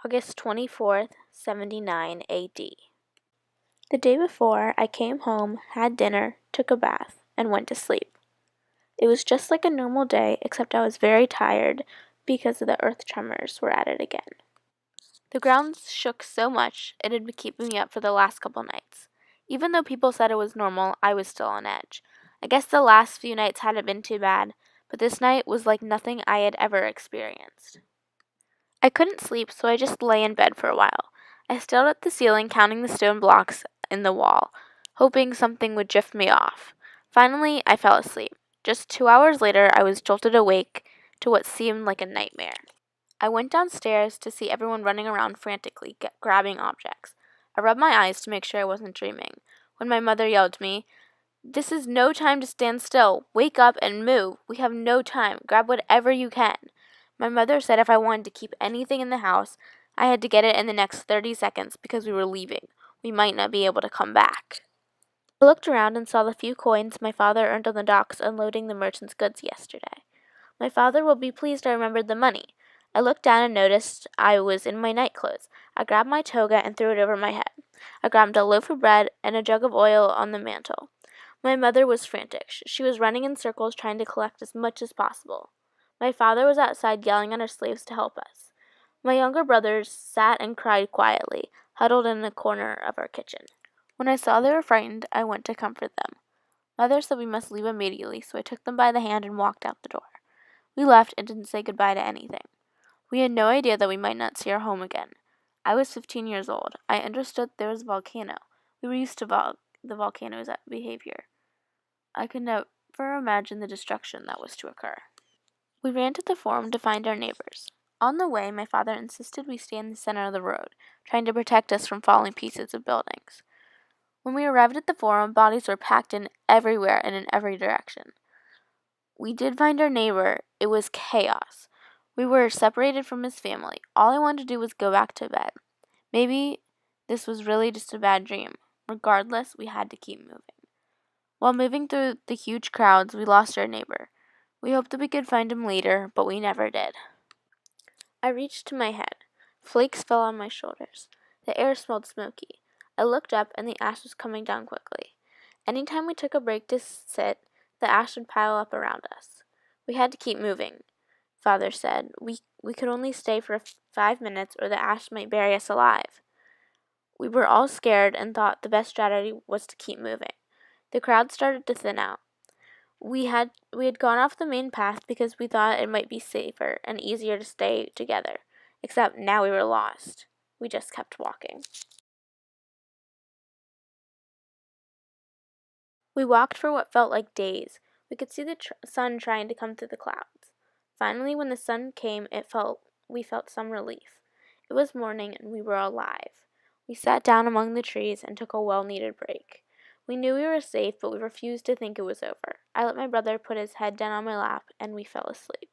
August 24th, 79 AD. The day before, I came home, had dinner, took a bath, and went to sleep. It was just like a normal day, except I was very tired because the earth tremors were at it again. The ground shook so much it had been keeping me up for the last couple nights. Even though people said it was normal, I was still on edge. I guess the last few nights hadn't been too bad, but this night was like nothing I had ever experienced. I couldn't sleep, so I just lay in bed for a while. I stared at the ceiling, counting the stone blocks in the wall, hoping something would drift me off. Finally, I fell asleep. Just 2 hours later, I was jolted awake to what seemed like a nightmare. I went downstairs to see everyone running around frantically, grabbing objects. I rubbed my eyes to make sure I wasn't dreaming, when my mother yelled at me, "This is no time to stand still. Wake up and move. We have no time. Grab whatever you can." My mother said if I wanted to keep anything in the house, I had to get it in the next 30 seconds because we were leaving. We might not be able to come back. I looked around and saw the few coins my father earned on the docks unloading the merchant's goods yesterday. My father will be pleased I remembered the money. I looked down and noticed I was in my night clothes. I grabbed my toga and threw it over my head. I grabbed a loaf of bread and a jug of oil on the mantel. My mother was frantic. She was running in circles trying to collect as much as possible. My father was outside yelling at our slaves to help us. My younger brothers sat and cried quietly, huddled in a corner of our kitchen. When I saw they were frightened, I went to comfort them. Mother said we must leave immediately, so I took them by the hand and walked out the door. We left and didn't say goodbye to anything. We had no idea that we might not see our home again. I was 15 years old. I understood there was a volcano. We were used to the volcano's behavior. I could never imagine the destruction that was to occur. We ran to the forum to find our neighbors. On the way, my father insisted we stay in the center of the road, trying to protect us from falling pieces of buildings. When we arrived at the forum, bodies were packed in everywhere and in every direction. We did find our neighbor. It was chaos. We were separated from his family. All I wanted to do was go back to bed. Maybe this was really just a bad dream. Regardless, we had to keep moving. While moving through the huge crowds, we lost our neighbor. We hoped that we could find him later, but we never did. I reached to my head. Flakes fell on my shoulders. The air smelled smoky. I looked up, and the ash was coming down quickly. Anytime we took a break to sit, the ash would pile up around us. We had to keep moving, Father said. We could only stay for 5 minutes, or the ash might bury us alive. We were all scared and thought the best strategy was to keep moving. The crowd started to thin out. We had gone off the main path because we thought it might be safer and easier to stay together. Except now we were lost. We just kept walking. We walked for what felt like days. We could see the sun trying to come through the clouds. Finally, when the sun came, we felt some relief. It was morning and we were alive. We sat down among the trees and took a well-needed break. We knew we were safe, but we refused to think it was over. I let my brother put his head down on my lap, and we fell asleep.